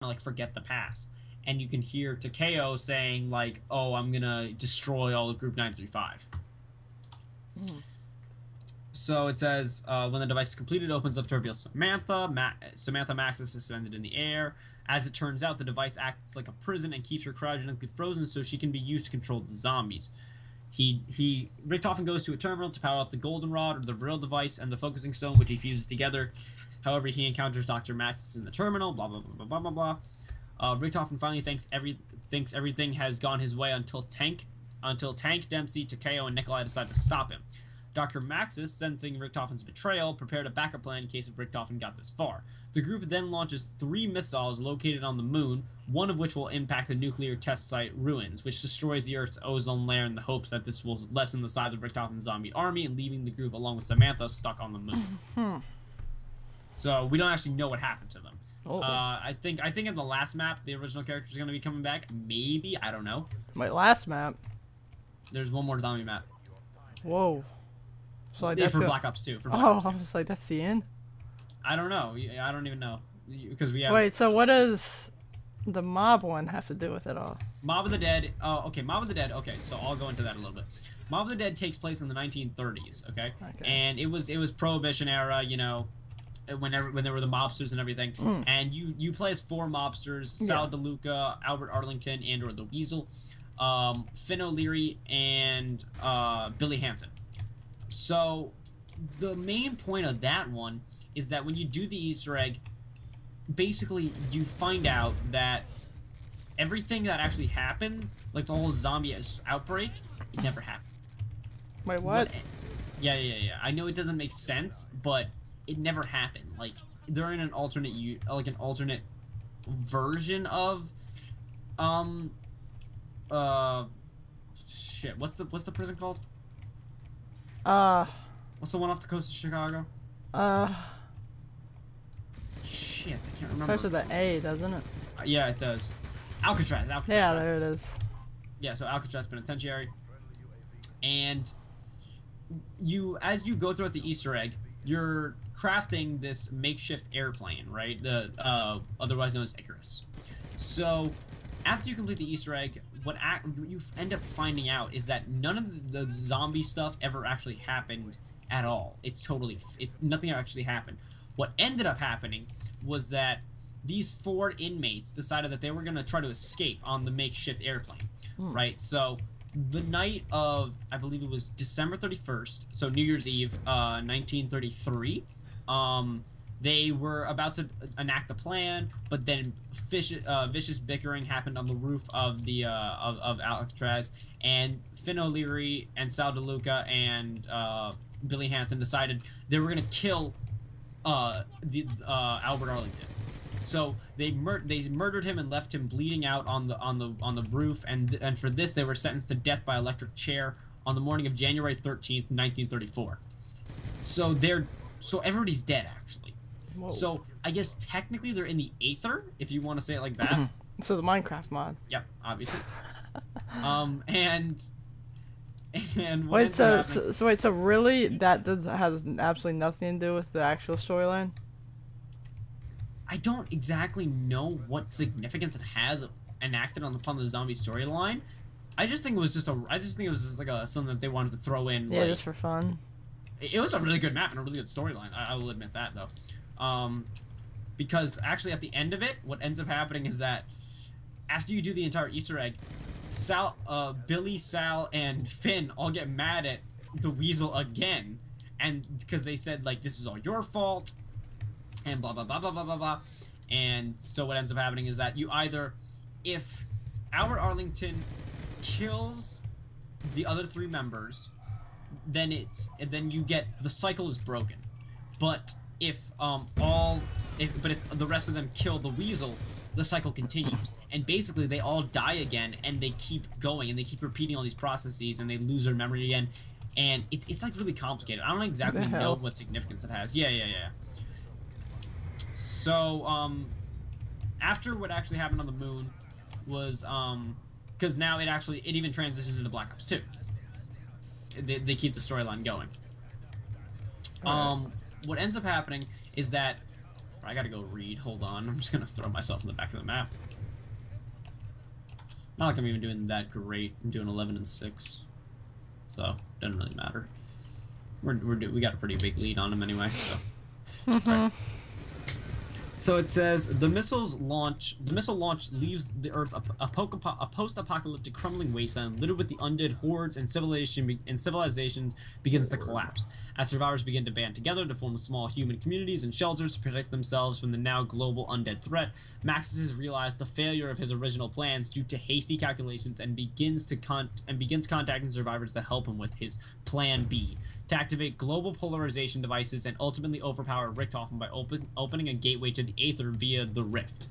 like forget the past. And you can hear Takeo saying like, "Oh, I'm gonna destroy all of Group 935." Mm. So it says, when the device is completed, it opens up to reveal Samantha. Samantha Max is suspended in the air. As it turns out, the device acts like a prison and keeps her cryogenically frozen so she can be used to control the zombies. Richtofen goes to a terminal to power up the goldenrod, or the Vril device, and the focusing stone, which he fuses together. However, he encounters Dr. Maxis in the terminal, blah, blah, blah, blah, blah, blah. Richtofen finally thinks everything has gone his way until Tank, Dempsey, Takeo, and Nikolai decide to stop him. Dr. Maxis, sensing Richtofen's betrayal, prepared a backup plan in case if Richtofen got this far. The group then launches 3 missiles located on the moon, one of which will impact the nuclear test site Ruins, which destroys the Earth's ozone layer in the hopes that this will lessen the size of Richtofen's zombie army, and leaving the group along with Samantha stuck on the moon. So we don't actually know what happened to them. Oh. I think in the last map, the original characters are going to be coming back. Maybe, I don't know. My last map. There's one more zombie map. Whoa. So like Yeah, that's for the... Black Ops 2. I was like, that's the end? I don't know. I don't even know. Because we have... Wait, so what does the mob one have to do with it all? Mob of the Dead... Oh, okay, Mob of the Dead. Okay, so I'll go into that a little bit. Mob of the Dead takes place in the 1930s, okay? And it was Prohibition era, you know, when there were the mobsters and everything. And you play as 4 mobsters: Sal DeLuca, Albert Arlington, and or the Weasel, Finn O'Leary, and Billy Hansen. So the main point of that one is that when you do the Easter egg, basically you find out that everything that actually happened, like the whole zombie outbreak, it never happened. Wait, what? Yeah. I know it doesn't make sense, but it never happened. Like they're in an alternate version of shit. What's the prison called? What's the one off the coast of Chicago? Shit, I can't remember. It starts with an A, doesn't it? Yeah, it does. Alcatraz. Yeah, there it is. Yeah, so Alcatraz Penitentiary. And as you go throughout the Easter egg, you're crafting this makeshift airplane, right? The otherwise known as Icarus. So after you complete the Easter egg, what you end up finding out is that none of the zombie stuff ever actually happened at all. It's nothing actually happened. What ended up happening was that these 4 inmates decided that they were going to try to escape on the makeshift airplane, right? So the night of, I believe it was December 31st, so New Year's Eve, 1933, they were about to enact the plan, but then vicious bickering happened on the roof of the of Alcatraz, and Finn O'Leary and Sal DeLuca and Billy Hansen decided they were gonna kill Albert Arlington. So they murdered him and left him bleeding out on the roof, and for this they were sentenced to death by electric chair on the morning of January 13th, 1934. So everybody's dead actually. Whoa. So I guess technically they're in the Aether, if you want to say it like that. So the Minecraft mod. Yep, obviously. And wait, so really that has absolutely nothing to do with the actual storyline? I don't exactly know what significance it has enacted upon the zombie storyline. I just think it was just like something that they wanted to throw in. Yeah, like, just for fun. It was a really good map and a really good storyline. I will admit that though. Because actually at the end of it, what ends up happening is that after you do the entire Easter egg, Billy, Sal, and Finn all get mad at the Weasel again, and because they said like this is all your fault, and blah blah blah blah blah blah blah. And so what ends up happening is that you either, if Albert Arlington kills the other 3 members, then you get the cycle is broken. But if the rest of them kill the Weasel, the cycle continues, and basically they all die again, and they keep going, and they keep repeating all these processes, and they lose their memory again, and it's like really complicated. I don't exactly know what significance it has. Yeah. So after what actually happened on the moon was because now it even transitioned into Black Ops 2. They keep the storyline going. What ends up happening is that I gotta go read. Hold on. I'm just gonna throw myself in the back of the map. Not like I'm even doing that great. I'm doing 11 and 6, so doesn't really matter. We got a pretty big lead on him anyway. So. Right. So it says the missile launch leaves the Earth a post-apocalyptic crumbling wasteland littered with the undead hordes, and civilization begins to collapse as survivors begin to band together to form small human communities and shelters to protect themselves from the now global undead threat. Maxis has realized the failure of his original plans due to hasty calculations and begins contacting survivors to help him with his Plan B. To activate global polarization devices and ultimately overpower Richtofen by opening a gateway to the Aether via the Rift.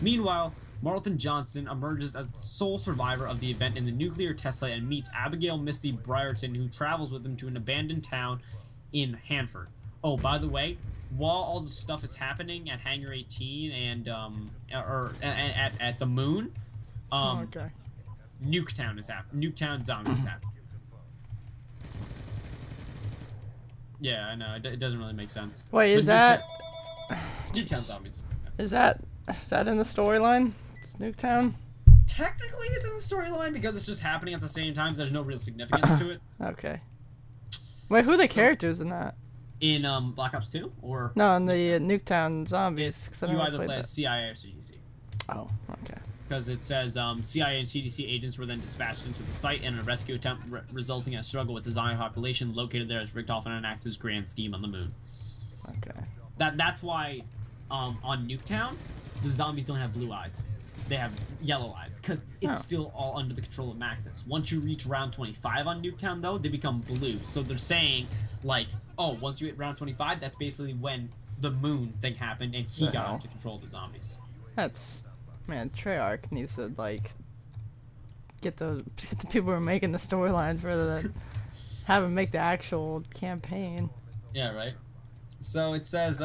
Meanwhile, Marlton Johnson emerges as the sole survivor of the event in the nuclear test site and meets Abigail Misty Briarton, who travels with him to an abandoned town in Hanford. Oh, by the way, while all this stuff is happening at Hangar 18 and at the moon, okay. Nuketown is happening. Nuketown Zombies is happening. Yeah, I know. It doesn't really make sense. Wait, is that Nuketown Zombies? Is that in the storyline? It's Nuketown? Technically, it's in the storyline because it's just happening at the same time. There's no real significance to it. Okay. Wait, who are the characters in that? In Black Ops 2 or no, in the Nuketown Zombies? You either play as CIA or CDC. Oh, okay. Because it says CIA and CDC agents were then dispatched into the site in a rescue attempt, resulting in a struggle with the zombie population located there as Richtofen enacts his grand scheme on the moon. Okay. That's why on Nuketown, the zombies don't have blue eyes. They have yellow eyes, because it's still all under the control of Maxis. Once you reach round 25 on Nuketown, though, they become blue. So they're saying, like, oh, once you hit round 25, that's basically when the moon thing happened, and he got under control of the zombies. Man, Treyarch needs to, like, get the people who are making the storylines rather than have them make the actual campaign. Yeah, right. So it says,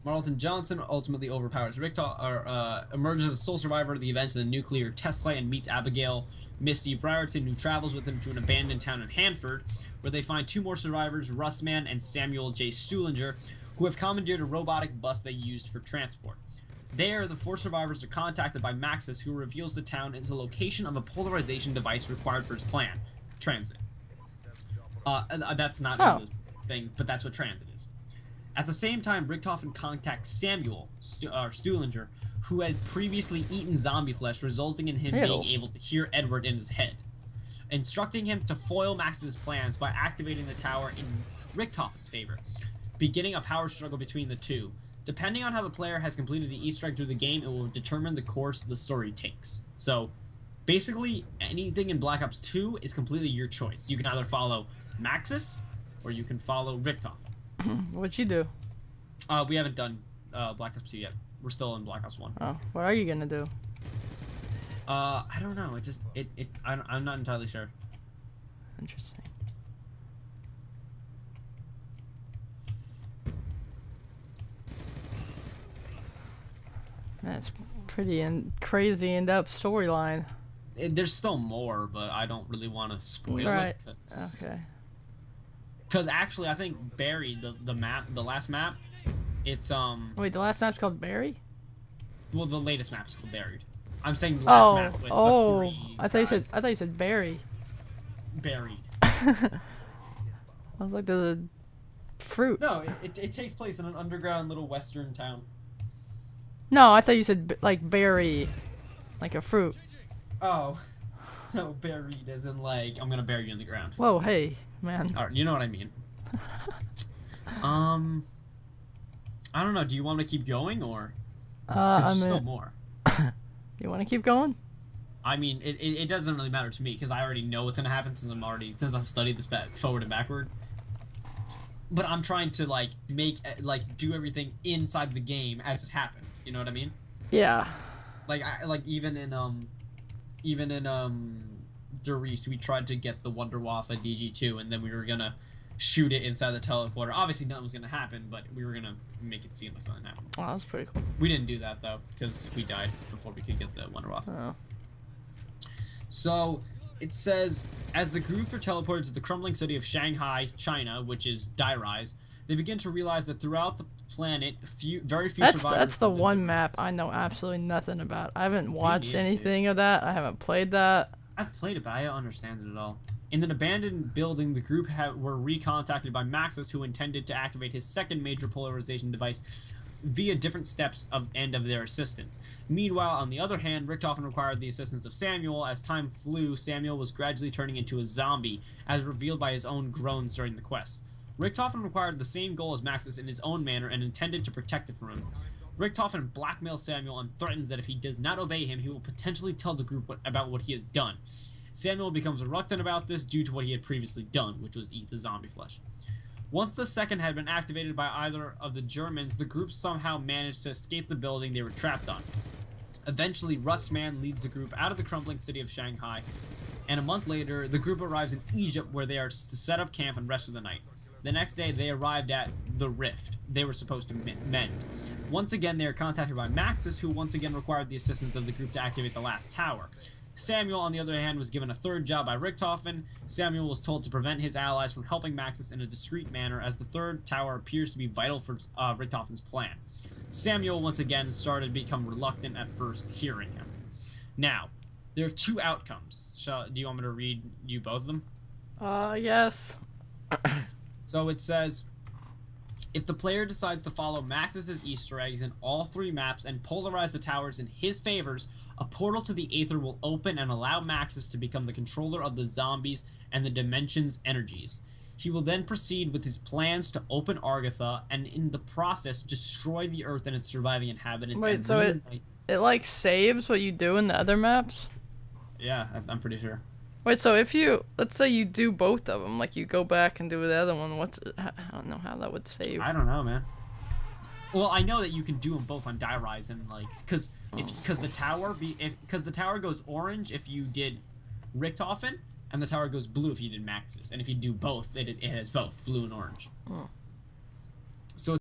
Marlton Johnson ultimately overpowers emerges as sole survivor of the events of the nuclear test site and meets Abigail Misty Briarton, who travels with him to an abandoned town in Hanford, where they find two more survivors, Russman and Samuel J. Stuhlinger, who have commandeered a robotic bus they used for transport. There, the four survivors are contacted by Maxis, who reveals the town is the location of a polarization device required for his plan, transit. That's not in the thing, but that's what transit is. At the same time, Richtofen contacts Samuel Stuhlinger, who had previously eaten zombie flesh, resulting in him being able to hear Edward in his head, instructing him to foil Maxis' plans by activating the tower in Richtofen's favor, beginning a power struggle between the two. Depending on how the player has completed the Easter egg through the game, it will determine the course the story takes. So, basically, anything in Black Ops 2 is completely your choice. You can either follow Maxis, or you can follow Richtofen. What'd you do? We haven't done Black Ops 2 yet. We're still in Black Ops 1. Oh, what are you gonna do? I don't know. I'm not entirely sure. Interesting. That's pretty crazy in-depth storyline. There's still more, but I don't really want to spoil it. Okay. Because actually, I think Buried, the last map, it's Wait, the last map's called Barry? Well, the latest map is called Buried. I'm saying the last map with the three I thought you said Barry. Buried. I was like the fruit. No, it takes place in an underground little western town. No, I thought you said like berry, like a fruit. Oh, no, buried as in like I'm gonna bury you in the ground. Whoa, hey, man. All right, you know what I mean. I don't know. Do you want to keep going or? There's still more. You want to keep going? I mean, it doesn't really matter to me because I already know what's gonna happen since I've studied this forward and backward. But I'm trying to like do everything inside the game as it happened. You know what I mean? Yeah. Even in Doris, we tried to get the Wunderwaffe at DG2, and then we were gonna shoot it inside the teleporter. Obviously, nothing was gonna happen, but we were gonna make it seem like something happened. Oh, that's pretty cool. We didn't do that though, because we died before we could get the Wunderwaffe. Oh. So it says, as the group are teleported to the crumbling city of Shanghai, China, which is Dairise, they begin to realize that throughout the planet. Very few That's survivors. the live one in map it. I know absolutely nothing about. I haven't watched neither, dude. anything of that. I haven't played that. I've played it, but I don't understand it at all. In an abandoned building, the group were recontacted by Maxis, who intended to activate his second major polarization device via different steps of their assistance. Meanwhile, on the other hand, Richtofen required the assistance of Samuel. As time flew, Samuel was gradually turning into a zombie, as revealed by his own groans during the quest. Richtofen required the same goal as Maxis in his own manner and intended to protect it from him. Richtofen blackmails Samuel and threatens that if he does not obey him, he will potentially tell the group about what he has done. Samuel becomes reluctant about this due to what he had previously done, which was eat the zombie flesh. Once the second had been activated by either of the Germans, the group somehow managed to escape the building they were trapped on. Eventually, Rustman leads the group out of the crumbling city of Shanghai, and a month later, the group arrives in Egypt, where they are to set up camp and rest for the night. The next day, they arrived at the Rift they were supposed to mend. Once again, they are contacted by Maxis, who once again required the assistance of the group to activate the last tower. Samuel, on the other hand, was given a third job by Richtofen. Samuel was told to prevent his allies from helping Maxis in a discreet manner, as the third tower appears to be vital for Richtofen's plan. Samuel, once again, started to become reluctant at first hearing him. Now, there are two outcomes. Do you want me to read you both of them? Yes. So it says, if the player decides to follow Maxis' Easter eggs in all three maps and polarize the towers in his favors, a portal to the Aether will open and allow Maxis to become the controller of the zombies and the Dimension's energies. He will then proceed with his plans to open Argatha and in the process destroy the Earth and its surviving inhabitants. Wait, so it like saves what you do in the other maps? Yeah, I'm pretty sure. Wait, so if let's say you do both of them, like you go back and do the other one, I don't know how that would save. I don't know, man. Well, I know that you can do them both on Die Rise, and like, because the tower goes orange if you did Richtofen, and the tower goes blue if you did Maxis, and if you do both, it has both blue and orange. Oh. So